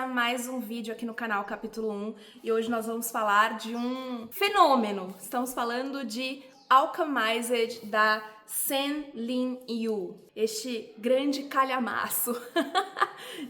mais um vídeo aqui no canal Capítulo 1 e hoje nós vamos falar de um fenômeno. Estamos falando de Alchemized da Sen Lin Yu, este grande calhamaço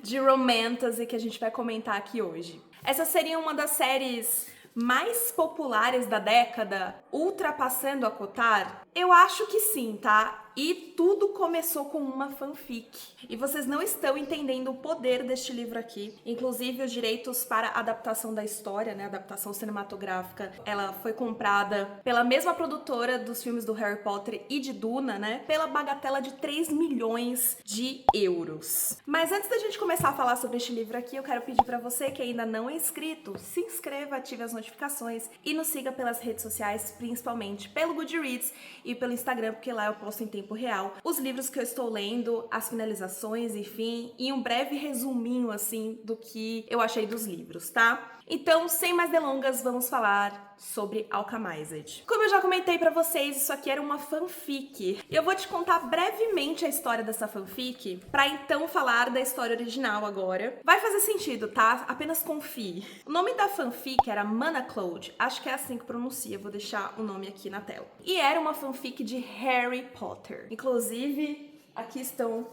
de romantasy que a gente vai comentar aqui hoje. Essa seria uma das séries mais populares da década, ultrapassando a Cotar? Eu acho que sim, tá? E tudo começou com uma fanfic. E vocês não estão entendendo o poder deste livro aqui. Inclusive, os direitos para a adaptação da história, né? A adaptação cinematográfica, ela foi comprada pela mesma produtora dos filmes do Harry Potter e de Duna, né? Pela bagatela de 3 milhões de euros. Mas antes da gente começar a falar sobre este livro aqui, eu quero pedir para você que ainda não é inscrito, se inscreva, ative as notificações e nos siga pelas redes sociais, principalmente pelo Goodreads e pelo Instagram, porque lá eu posto em tempo real os livros que eu estou lendo, as finalizações, enfim, e um breve resuminho, assim, do que eu achei dos livros, tá? Então, sem mais delongas, vamos falar sobre Alchemized. Como eu já comentei pra vocês, isso aqui era uma fanfic. E eu vou te contar brevemente a história dessa fanfic, pra então falar da história original agora. Vai fazer sentido, tá? Apenas confie. O nome da fanfic era Manaclode, acho que é assim que pronuncia, vou deixar o nome aqui na tela. E era uma fanfic de Harry Potter. Inclusive, aqui estão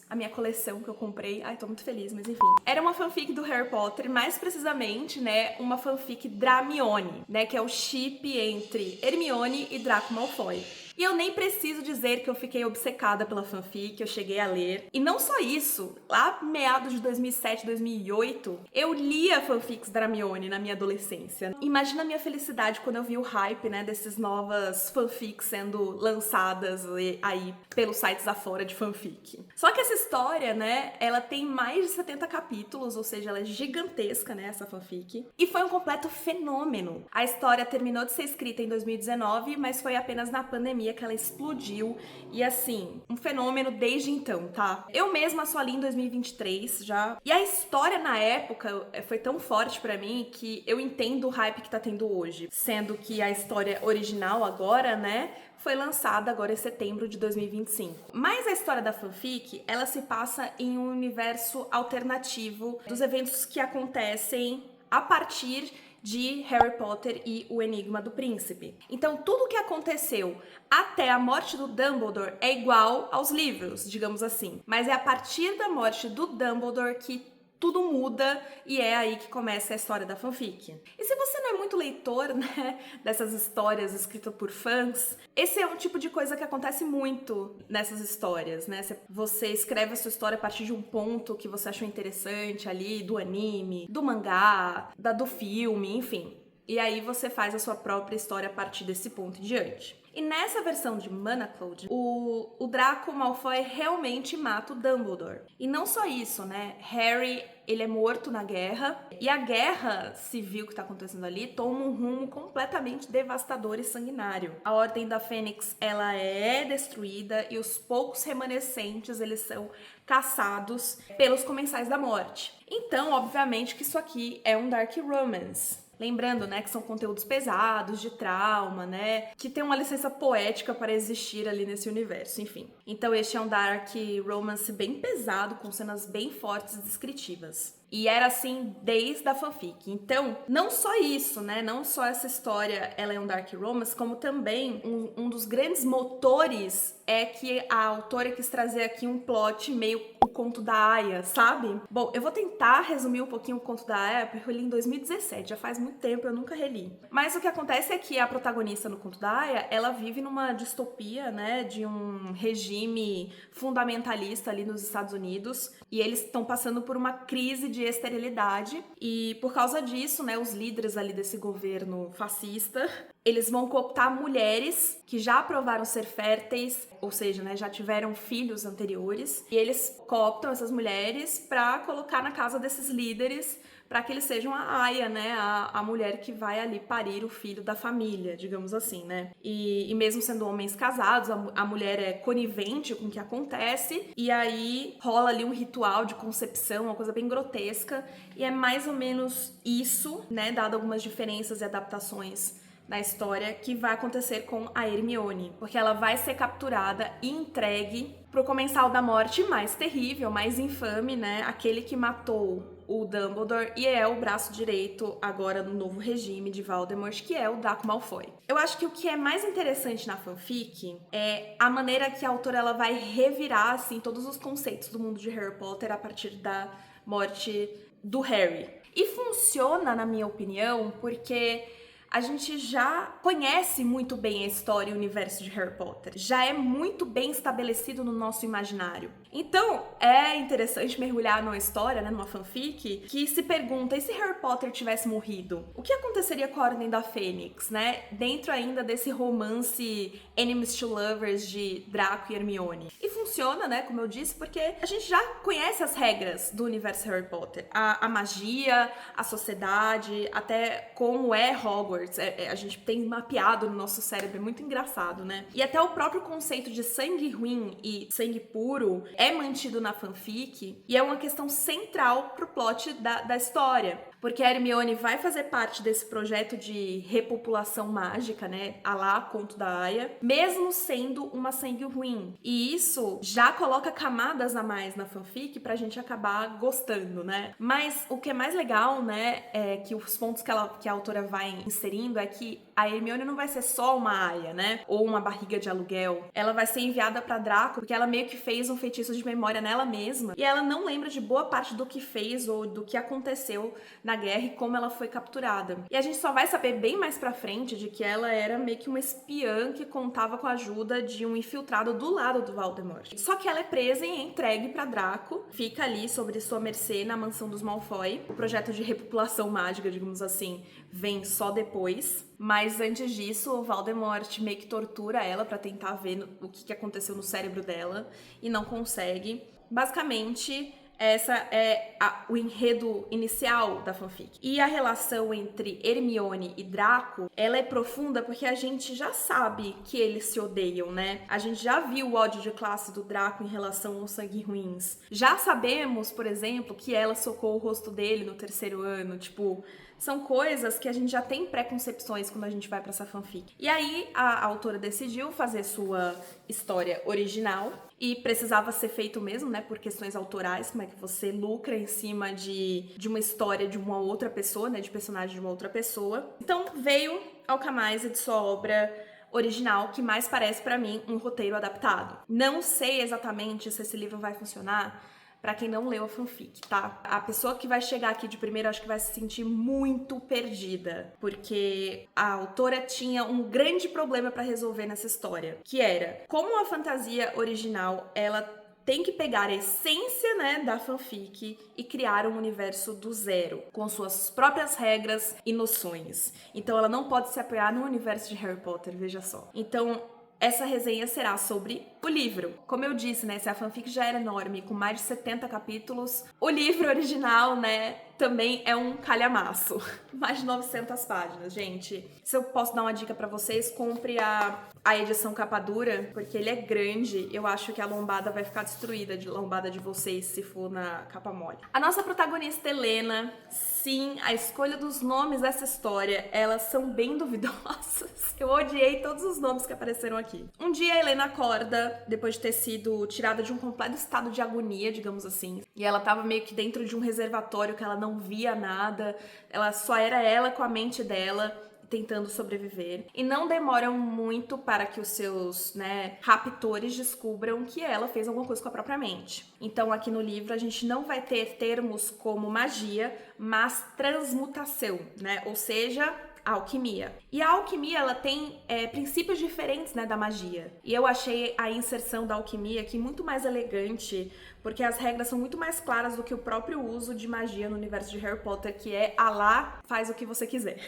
a minha coleção que eu comprei. Ai, tô muito feliz, mas enfim. Era uma fanfic do Harry Potter, mais precisamente, né, uma fanfic Dramione, né, que é o chip entre Hermione e Draco Malfoy. E eu nem preciso dizer que eu fiquei obcecada pela fanfic, eu cheguei a ler. E não só isso, lá meados de 2007, 2008, eu lia fanfics da Hermione na minha adolescência. Imagina a minha felicidade quando eu vi o hype, né, dessas novas fanfics sendo lançadas aí pelos sites afora de fanfic. Só que essa história, né, ela tem mais de 70 capítulos, ou seja, ela é gigantesca, né, essa fanfic. E foi um completo fenômeno. A história terminou de ser escrita em 2019, mas foi apenas na pandemia que ela explodiu e assim, um fenômeno desde então, tá? Eu mesma só li em 2023 já. E a história na época foi tão forte pra mim que eu entendo o hype que tá tendo hoje. Sendo que a história original agora, né, foi lançada agora em setembro de 2025. Mas a história da fanfic, ela se passa em um universo alternativo dos eventos que acontecem a partir de Harry Potter e o Enigma do Príncipe. Então, tudo o que aconteceu até a morte do Dumbledore é igual aos livros, digamos assim. Mas é a partir da morte do Dumbledore que tudo muda e é aí que começa a história da fanfic. E se você não é muito leitor, né, dessas histórias escritas por fãs, esse é um tipo de coisa que acontece muito nessas histórias, né? Você escreve a sua história a partir de um ponto que você achou interessante ali, do anime, do mangá, do filme, enfim. E aí você faz a sua própria história a partir desse ponto em diante. E nessa versão de Manaclode, o Draco Malfoy realmente mata o Dumbledore. E não só isso, né? Harry, ele é morto na guerra. E a guerra civil que tá acontecendo ali toma um rumo completamente devastador e sanguinário. A Ordem da Fênix, ela é destruída e os poucos remanescentes, eles são caçados pelos Comensais da Morte. Então, obviamente que isso aqui é um Dark Romance. Lembrando, né, que são conteúdos pesados, de trauma, né, que tem uma licença poética para existir ali nesse universo, enfim. Então este é um dark romance bem pesado, com cenas bem fortes e descritivas. E era assim desde a fanfic. Então, não só isso, né? Não só essa história, ela é um dark romance, como também um dos grandes motores é que a autora quis trazer aqui um plot meio o conto da Aya, sabe? Bom, eu vou tentar resumir um pouquinho o conto da Aya, porque eu li em 2017, já faz muito tempo, eu nunca reli. Mas o que acontece é que a protagonista no conto da Aya, ela vive numa distopia, né, de um regime fundamentalista ali nos Estados Unidos, e eles estão passando por uma crise de esterilidade, e por causa disso, né, os líderes ali desse governo fascista, eles vão cooptar mulheres que já provaram ser férteis, ou seja, né, já tiveram filhos anteriores, e eles cooptam essas mulheres para colocar na casa desses líderes, para que eles sejam a aia, né, a mulher que vai ali parir o filho da família, digamos assim, né. E mesmo sendo homens casados, a mulher é conivente com o que acontece, e aí rola ali um ritual de concepção, uma coisa bem grotesca, e é mais ou menos isso, né, dado algumas diferenças e adaptações na história, que vai acontecer com a Hermione, porque ela vai ser capturada e entregue pro Comensal da Morte mais terrível, mais infame, né, aquele que matou o Dumbledore e é o braço direito agora no novo regime de Voldemort, que é o Draco Malfoy. Eu acho que o que é mais interessante na fanfic é a maneira que a autora ela vai revirar assim todos os conceitos do mundo de Harry Potter a partir da morte do Harry. E funciona, na minha opinião, porque a gente já conhece muito bem a história e o universo de Harry Potter. Já é muito bem estabelecido no nosso imaginário. Então, é interessante mergulhar numa história, né, numa fanfic, que se pergunta, e se Harry Potter tivesse morrido? O que aconteceria com a Ordem da Fênix, né? Dentro ainda desse romance Enemies to Lovers de Draco e Hermione. E funciona, né, como eu disse, porque a gente já conhece as regras do universo Harry Potter. A magia, a sociedade, até como é Hogwarts. A gente tem mapeado no nosso cérebro, é muito engraçado, né? E até o próprio conceito de sangue ruim e sangue puro é mantido na fanfic e é uma questão central pro plot da história. Porque a Hermione vai fazer parte desse projeto de repopulação mágica, né? A lá Conto da Aia, mesmo sendo uma sangue ruim. E isso já coloca camadas a mais na fanfic pra gente acabar gostando, né? Mas o que é mais legal, né, é que os pontos que a autora vai inserindo é que a Hermione não vai ser só uma aia, né? Ou uma barriga de aluguel. Ela vai ser enviada pra Draco porque ela meio que fez um feitiço de memória nela mesma. E ela não lembra de boa parte do que fez ou do que aconteceu na guerra e como ela foi capturada. E a gente só vai saber bem mais pra frente de que ela era meio que uma espiã que contava com a ajuda de um infiltrado do lado do Voldemort. Só que ela é presa e é entregue pra Draco. Fica ali sobre sua mercê na mansão dos Malfoy. O projeto de repopulação mágica, digamos assim, vem só depois. Mas antes disso, o Voldemort meio que tortura ela pra tentar ver o que aconteceu no cérebro dela e não consegue. Basicamente, essa é o enredo inicial da fanfic. E a relação entre Hermione e Draco, ela é profunda porque a gente já sabe que eles se odeiam, né? A gente já viu o ódio de classe do Draco em relação aos sangue ruins. Já sabemos, por exemplo, que ela socou o rosto dele no terceiro ano, tipo... São coisas que a gente já tem preconcepções quando a gente vai pra essa fanfic. E aí, a autora decidiu fazer sua história original e precisava ser feito mesmo, né, por questões autorais, como é que você lucra em cima de uma história de uma outra pessoa, né, de personagem de uma outra pessoa. Então, veio Alchemized, sua obra original, que mais parece pra mim um roteiro adaptado. Não sei exatamente se esse livro vai funcionar pra quem não leu a fanfic, tá? A pessoa que vai chegar aqui de primeiro, acho que vai se sentir muito perdida, porque a autora tinha um grande problema pra resolver nessa história, que era, como a fantasia original, ela tem que pegar a essência, né, da fanfic e criar um universo do zero, com suas próprias regras e noções. Então ela não pode se apoiar no universo de Harry Potter, veja só. Então, essa resenha será sobre o livro. Como eu disse, né, se a fanfic já era enorme, com mais de 70 capítulos, o livro original, né, também é um calhamaço. Mais de 900 páginas, gente. Se eu posso dar uma dica pra vocês, compre a edição capa dura, porque ele é grande. Eu acho que a lombada vai ficar destruída, de lombada de vocês, se for na capa mole. A nossa protagonista, Helena, sim, a escolha dos nomes dessa história, elas são bem duvidosas. Eu odiei todos os nomes que apareceram aqui. Um dia, a Helena acorda, depois de ter sido tirada de um completo estado de agonia, digamos assim. E ela tava meio que dentro de um reservatório que ela não via nada. Ela só era ela com a mente dela, tentando sobreviver. E não demoram muito para que os seus, né, raptores descubram que ela fez alguma coisa com a própria mente. Então, aqui no livro, a gente não vai ter termos como magia, mas transmutação, né? Ou seja, a alquimia. E a alquimia, ela tem princípios diferentes, né, da magia. E eu achei a inserção da alquimia aqui muito mais elegante, porque as regras são muito mais claras do que o próprio uso de magia no universo de Harry Potter, que é Alá, faz o que você quiser.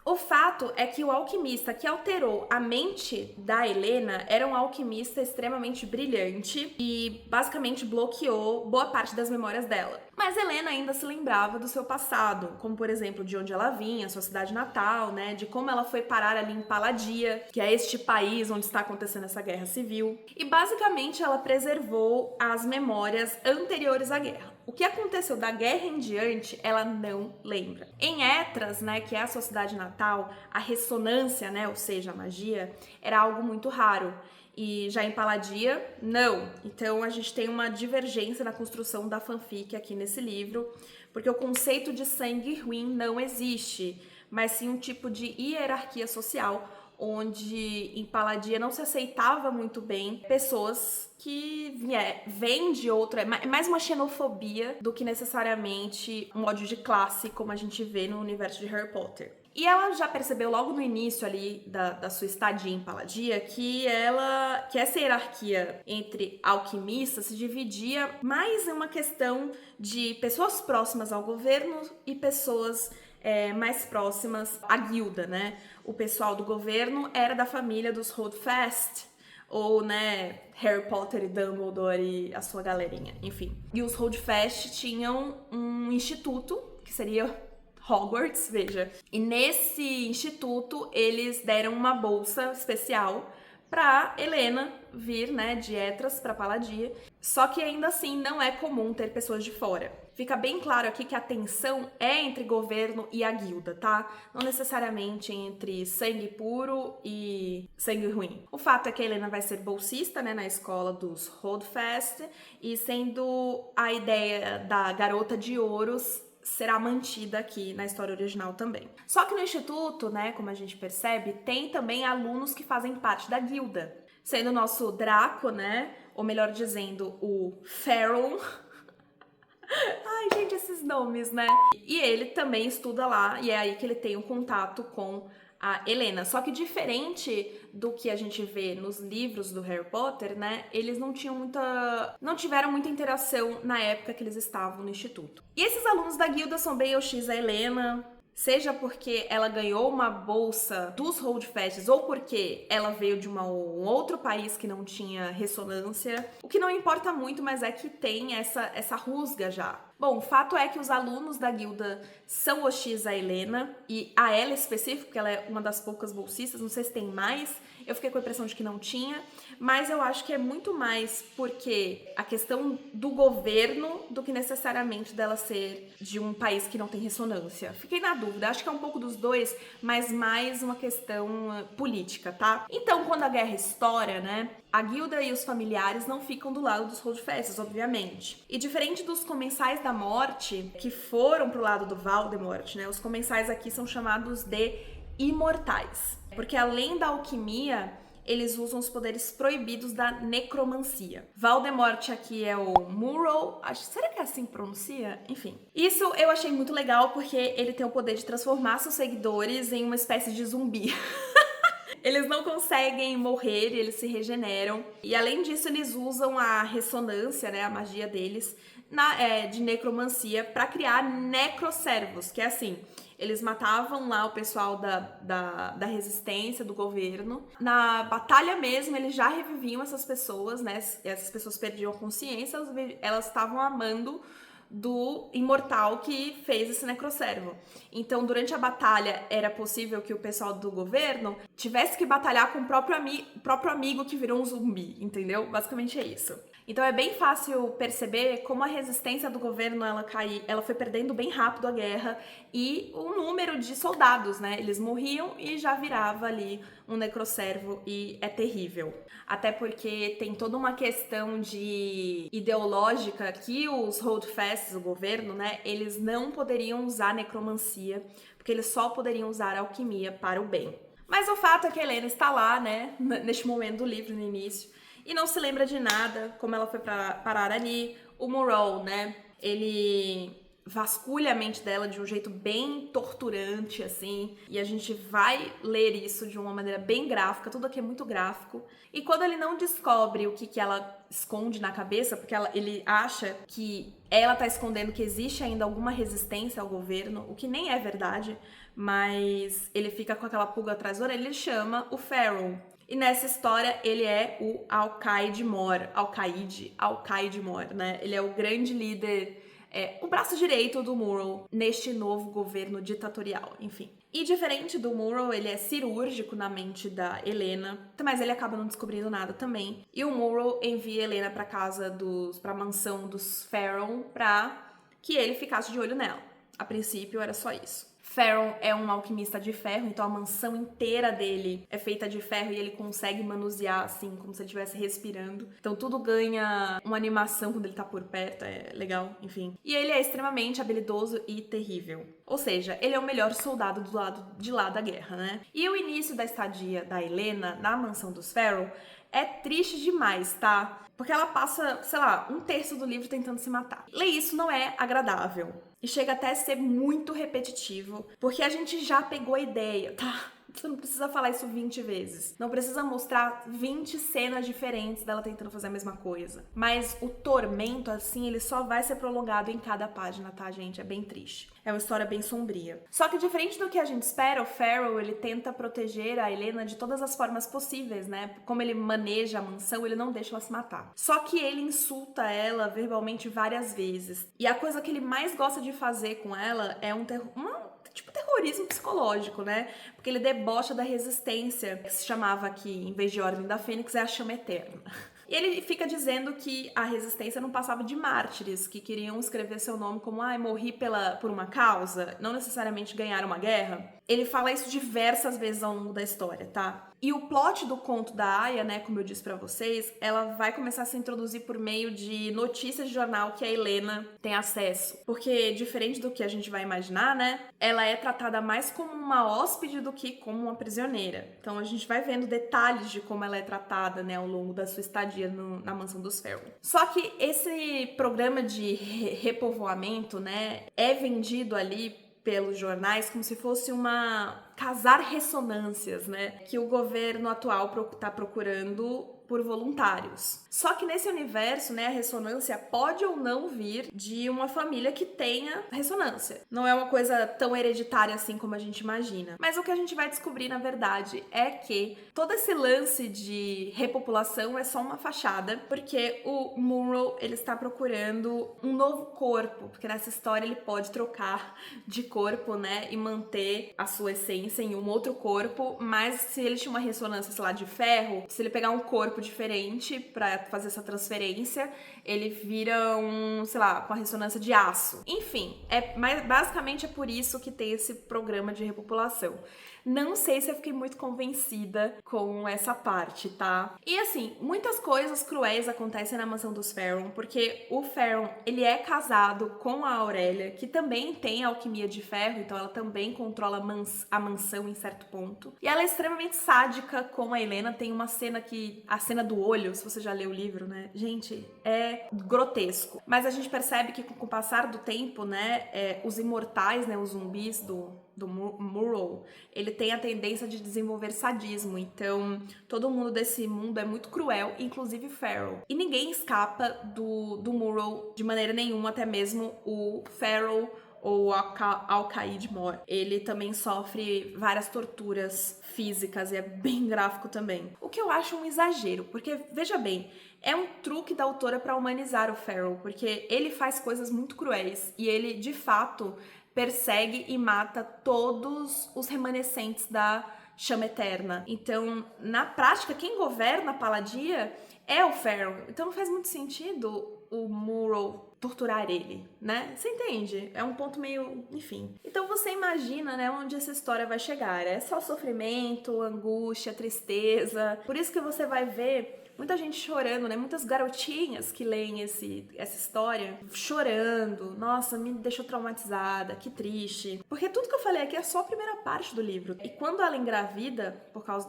O fato é que o alquimista que alterou a mente da Helena era um alquimista extremamente brilhante e basicamente bloqueou boa parte das memórias dela. Mas Helena ainda se lembrava do seu passado, como por exemplo de onde ela vinha, sua cidade natal, né, de como ela foi parar ali em Paladia, que é este país onde está acontecendo essa guerra civil. E basicamente ela preservou as memórias anteriores à guerra. O que aconteceu da guerra em diante, ela não lembra. Em Etras, né, que é a sua cidade natal, a ressonância, né, ou seja, a magia, era algo muito raro. E já em Palladia, não. Então a gente tem uma divergência na construção da fanfic aqui nesse livro, porque o conceito de sangue ruim não existe, mas sim um tipo de hierarquia social, onde em Palladia não se aceitava muito bem pessoas que vêm de outro, é mais uma xenofobia do que necessariamente um ódio de classe, como a gente vê no universo de Harry Potter. E ela já percebeu logo no início ali da sua estadia em Palladia que essa hierarquia entre alquimistas se dividia mais em uma questão de pessoas próximas ao governo e pessoas mais próximas à guilda, né? O pessoal do governo era da família dos Holdfast, ou, né, Harry Potter e Dumbledore e a sua galerinha, enfim. E os Holdfast tinham um instituto, que seria Hogwarts, veja. E nesse instituto, eles deram uma bolsa especial pra Helena vir, né, de Etras pra Palladia. Só que ainda assim não é comum ter pessoas de fora. Fica bem claro aqui que a tensão é entre governo e a guilda, tá? Não necessariamente entre sangue puro e sangue ruim. O fato é que a Helena vai ser bolsista, né, na escola dos Holdfast, e sendo a ideia da garota de ouros será mantida aqui na história original também. Só que no instituto, né, como a gente percebe, tem também alunos que fazem parte da guilda. Sendo o nosso Draco, né, ou melhor dizendo, o Ferron. Ai, gente, esses nomes, né? E ele também estuda lá, e é aí que ele tem o contato com a Helena. Só que diferente do que a gente vê nos livros do Harry Potter, né? Eles não tiveram muita interação na época que eles estavam no instituto. E esses alunos da guilda são bem OX a Helena, seja porque ela ganhou uma bolsa dos Holdfasts ou porque ela veio de um outro país que não tinha ressonância. O que não importa muito, mas é que tem essa rusga já. Bom, o fato é que os alunos da guilda são OX a Helena, e a ela específico, que ela é uma das poucas bolsistas, não sei se tem mais, eu fiquei com a impressão de que não tinha, mas eu acho que é muito mais porque a questão do governo do que necessariamente dela ser de um país que não tem ressonância. Fiquei na dúvida, acho que é um pouco dos dois, mas mais uma questão política, tá? Então, quando a guerra estoura, né, a guilda e os familiares não ficam do lado dos Holdfasts, obviamente. E diferente dos Comensais da Morte, que foram pro lado do Voldemort, né, os Comensais aqui são chamados de imortais. Porque além da alquimia, eles usam os poderes proibidos da necromancia. Voldemort aqui é o Murrow, será que é assim que pronuncia? Enfim. Isso eu achei muito legal porque ele tem o poder de transformar seus seguidores em uma espécie de zumbi. Eles não conseguem morrer, eles se regeneram. E além disso, eles usam a ressonância, né, a magia deles, de necromancia para criar necroservos, que é assim, eles matavam lá o pessoal da resistência, do governo. Na batalha mesmo, eles já reviviam essas pessoas, né? Essas pessoas perdiam a consciência, elas estavam amando do imortal que fez esse necroservo. Então, durante a batalha, era possível que o pessoal do governo tivesse que batalhar com o próprio amigo que virou um zumbi, entendeu? Basicamente é isso. Então é bem fácil perceber como a resistência do governo ela foi perdendo bem rápido a guerra, e o número de soldados, né? Eles morriam e já virava ali um necroservo, e é terrível. Até porque tem toda uma questão de ideológica que os Holdfasts, o governo, né? Eles não poderiam usar necromancia, porque eles só poderiam usar alquimia para o bem. Mas o fato é que a Helena está lá, né? Neste momento do livro, no início, e não se lembra de nada, como ela foi parar ali. O Murrow, né, ele vasculha a mente dela de um jeito bem torturante, assim, e a gente vai ler isso de uma maneira bem gráfica, tudo aqui é muito gráfico. E quando ele não descobre o que ela esconde na cabeça, porque ele acha que ela tá escondendo que existe ainda alguma resistência ao governo, o que nem é verdade, mas ele fica com aquela pulga atrás da orelha, ele chama o Ferron. E nessa história, ele é o Alcaide Mor, né? Ele é o grande líder o braço direito do Murrow neste novo governo ditatorial, enfim. E diferente do Murrow, ele é cirúrgico na mente da Helena, mas ele acaba não descobrindo nada também. E o Murrow envia a Helena pra mansão dos Farrell pra que ele ficasse de olho nela. A princípio era só isso. Farrell é um alquimista de ferro, então a mansão inteira dele é feita de ferro e ele consegue manusear assim, como se ele estivesse respirando. Então tudo ganha uma animação quando ele tá por perto, é legal, enfim. E ele é extremamente habilidoso e terrível. Ou seja, ele é o melhor soldado do lado de lá da guerra, né? E o início da estadia da Helena na mansão dos Farrell é triste demais, tá? Porque ela passa, sei lá, 1/3 do livro tentando se matar. Ler isso não é agradável. E chega até a ser muito repetitivo, porque a gente já pegou a ideia, tá? Você não precisa falar isso 20 vezes. Não precisa mostrar 20 cenas diferentes dela tentando fazer a mesma coisa. Mas o tormento, assim, ele só vai ser prolongado em cada página, tá, gente? É bem triste. É uma história bem sombria. Só que diferente do que a gente espera, o Farrell, ele tenta proteger a Helena de todas as formas possíveis, né? Como ele maneja a mansão, ele não deixa ela se matar. Só que ele insulta ela verbalmente várias vezes. E a coisa que ele mais gosta de fazer com ela é tipo terrorismo psicológico, né? Porque ele debocha da resistência, que se chamava aqui, em vez de Ordem da Fênix, é a Chama Eterna. E ele fica dizendo que a resistência não passava de mártires, que queriam escrever seu nome como morri por uma causa, não necessariamente ganhar uma guerra. Ele fala isso diversas vezes ao longo da história, tá? E o plot do conto da Aya, né, como eu disse pra vocês, ela vai começar a se introduzir por meio de notícias de jornal que a Helena tem acesso. Porque, diferente do que a gente vai imaginar, né, ela é tratada mais como uma hóspede do que como uma prisioneira. Então a gente vai vendo detalhes de como ela é tratada, né, ao longo da sua estadia na mansão dos Farrell. Só que esse programa de repovoamento, né, é vendido ali pelos jornais como se fosse casar ressonâncias, né? Que o governo atual tá procurando por voluntários. Só que nesse universo, né, a ressonância pode ou não vir de uma família que tenha ressonância. Não é uma coisa tão hereditária assim como a gente imagina. Mas o que a gente vai descobrir, na verdade, é que todo esse lance de repopulação é só uma fachada, porque o Murrow, ele está procurando um novo corpo, porque nessa história ele pode trocar de corpo, né, e manter a sua essência em um outro corpo, mas se ele tinha uma ressonância, sei lá, de ferro, se ele pegar um corpo diferente pra fazer essa transferência, ele vira sei lá, com a ressonância de aço. Enfim, basicamente é por isso que tem esse programa de repopulação. Não sei se eu fiquei muito convencida com essa parte, tá? E assim, muitas coisas cruéis acontecem na mansão dos Farrell, porque o Farrell, ele é casado com a Aurélia, que também tem alquimia de ferro, então ela também controla a mansão em certo ponto. E ela é extremamente sádica com a Helena, tem uma cena a cena do olho, se você já leu o livro, né? Gente, é grotesco. Mas a gente percebe que com o passar do tempo, né, os imortais, né, os zumbis do Murrow, ele tem a tendência de desenvolver sadismo, então todo mundo desse mundo é muito cruel, inclusive Farrell. E ninguém escapa do Murrow de maneira nenhuma, até mesmo o Farrell ou o Al-Qaid Mor. Ele também sofre várias torturas físicas e é bem gráfico também. O que eu acho um exagero, porque, veja bem, é um truque da autora para humanizar o Farrell, porque ele faz coisas muito cruéis e ele, de fato, persegue e mata todos os remanescentes da Chama Eterna. Então, na prática, quem governa a Palladia é o Farrell. Então não faz muito sentido o Murrow torturar ele, né? Você entende? É um ponto meio... enfim. Então você imagina, né, onde essa história vai chegar. É só sofrimento, angústia, tristeza. Por isso que você vai ver muita gente chorando, né? Muitas garotinhas que leem essa história chorando. Nossa, me deixou traumatizada, que triste. Porque tudo que eu falei aqui é só a primeira parte do livro. E quando ela engravida, por causa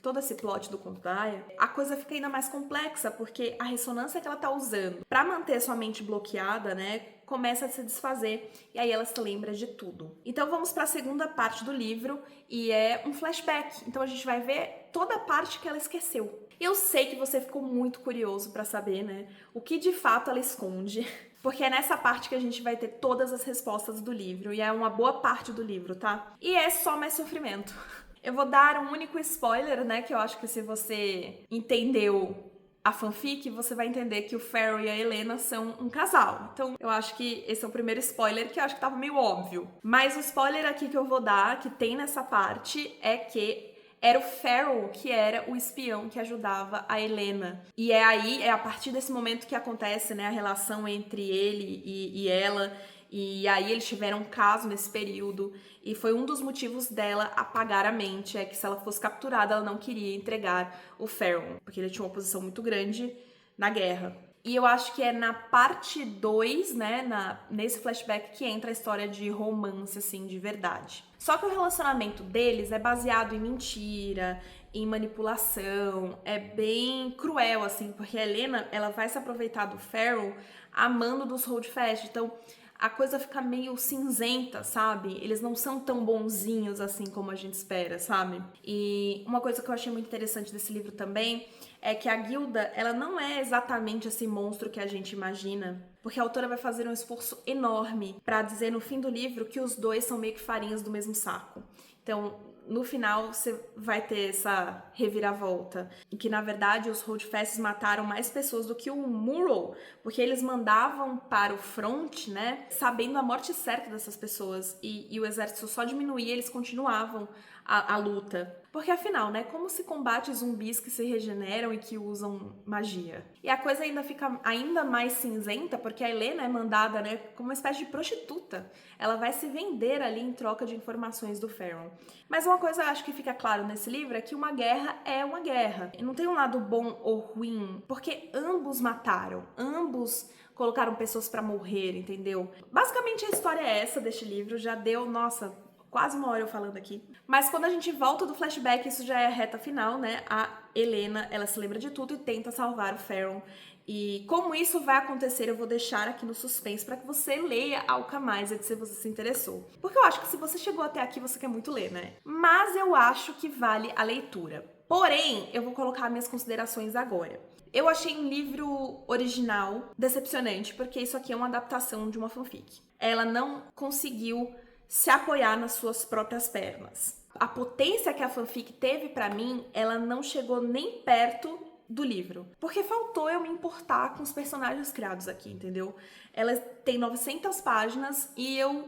todo esse plot do conto da Aya, a coisa fica ainda mais complexa, porque a ressonância que ela tá usando pra manter sua mente bloqueada, né, começa a se desfazer, e aí ela se lembra de tudo. Então vamos pra segunda parte do livro, e é um flashback. Então a gente vai ver toda a parte que ela esqueceu. Eu sei que você ficou muito curioso pra saber, né, o que de fato ela esconde, porque é nessa parte que a gente vai ter todas as respostas do livro, e é uma boa parte do livro, tá? E é só mais sofrimento. Eu vou dar um único spoiler, né, que eu acho que se você entendeu a fanfic, você vai entender que o Farrell e a Helena são um casal. Então, eu acho que esse é o primeiro spoiler, que eu acho que tava meio óbvio. Mas o spoiler aqui que eu vou dar, que tem nessa parte, é que era o Farrell que era o espião que ajudava a Helena. E é a partir desse momento que acontece, né, a relação entre ele e ela. E aí eles tiveram um caso nesse período. E foi um dos motivos dela apagar a mente, é que se ela fosse capturada, ela não queria entregar o Farrell, porque ele tinha uma posição muito grande na guerra. E eu acho que é na parte 2, né, nesse flashback, que entra a história de romance, assim, de verdade. Só que o relacionamento deles é baseado em mentira, em manipulação, é bem cruel, assim, porque a Helena, ela vai se aproveitar do Farrell amando dos Holdfast, então a coisa fica meio cinzenta, sabe? Eles não são tão bonzinhos assim como a gente espera, sabe? E uma coisa que eu achei muito interessante desse livro também é que a Guilda, ela não é exatamente esse monstro que a gente imagina, porque a autora vai fazer um esforço enorme pra dizer no fim do livro que os dois são meio que farinhas do mesmo saco. Então, no final, você vai ter essa reviravolta. E que, na verdade, os Holdfasts mataram mais pessoas do que o Murrow, porque eles mandavam para o front, né, sabendo a morte certa dessas pessoas. E o exército só diminuía, eles continuavam a luta. Porque, afinal, né, como se combate zumbis que se regeneram e que usam magia? E a coisa ainda fica ainda mais cinzenta, porque a Helena é mandada, né, como uma espécie de prostituta. Ela vai se vender ali em troca de informações do Farrell. Mas uma coisa eu acho que fica claro nesse livro é que uma guerra é uma guerra. E não tem um lado bom ou ruim, porque ambos mataram, ambos colocaram pessoas pra morrer, entendeu? Basicamente a história é essa deste livro, já deu, nossa, quase uma hora eu falando aqui. Mas quando a gente volta do flashback, isso já é a reta final, né? A Helena, ela se lembra de tudo e tenta salvar o Farrell. E como isso vai acontecer, eu vou deixar aqui no suspense para que você leia Alchemized se você se interessou. Porque eu acho que se você chegou até aqui, você quer muito ler, né? Mas eu acho que vale a leitura. Porém, eu vou colocar minhas considerações agora. Eu achei um livro original decepcionante, porque isso aqui é uma adaptação de uma fanfic. Ela não conseguiu se apoiar nas suas próprias pernas. A potência que a fanfic teve pra mim, ela não chegou nem perto do livro. Porque faltou eu me importar com os personagens criados aqui, entendeu? Ela tem 900 páginas e eu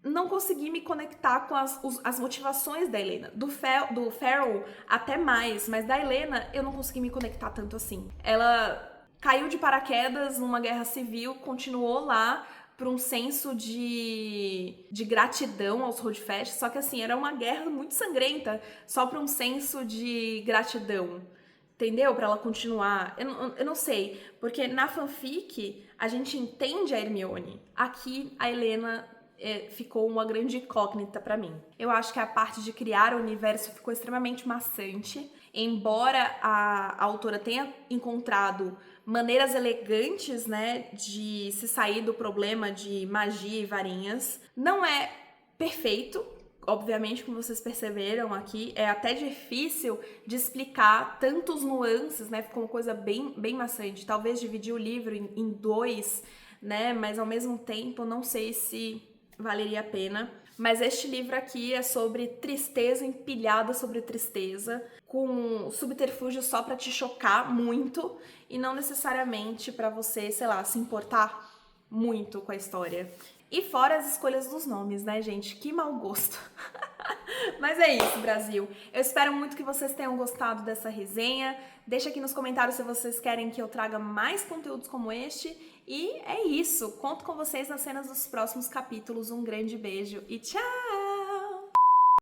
não consegui me conectar com as motivações da Helena. Do Farrell até mais, mas da Helena eu não consegui me conectar tanto assim. Ela caiu de paraquedas numa guerra civil, continuou lá por um senso de gratidão aos Holdfast, só que assim, era uma guerra muito sangrenta, só por um senso de gratidão. Entendeu? Pra ela continuar. Eu não sei. Porque na fanfic, a gente entende a Hermione. Aqui, a Helena ficou uma grande incógnita pra mim. Eu acho que a parte de criar o universo ficou extremamente maçante. Embora a autora tenha encontrado maneiras elegantes, né, de se sair do problema de magia e varinhas. Não é perfeito. Obviamente, como vocês perceberam aqui, é até difícil de explicar tantos nuances, né? Ficou uma coisa bem maçante. Talvez dividir o livro em dois, né? Mas ao mesmo tempo, não sei se valeria a pena. Mas este livro aqui é sobre tristeza empilhada sobre tristeza, com subterfúgio só pra te chocar muito e não necessariamente pra você, sei lá, se importar muito com a história. E fora as escolhas dos nomes, né, gente? Que mau gosto. Mas é isso, Brasil. Eu espero muito que vocês tenham gostado dessa resenha. Deixa aqui nos comentários se vocês querem que eu traga mais conteúdos como este. E é isso. Conto com vocês nas cenas dos próximos capítulos. Um grande beijo e tchau!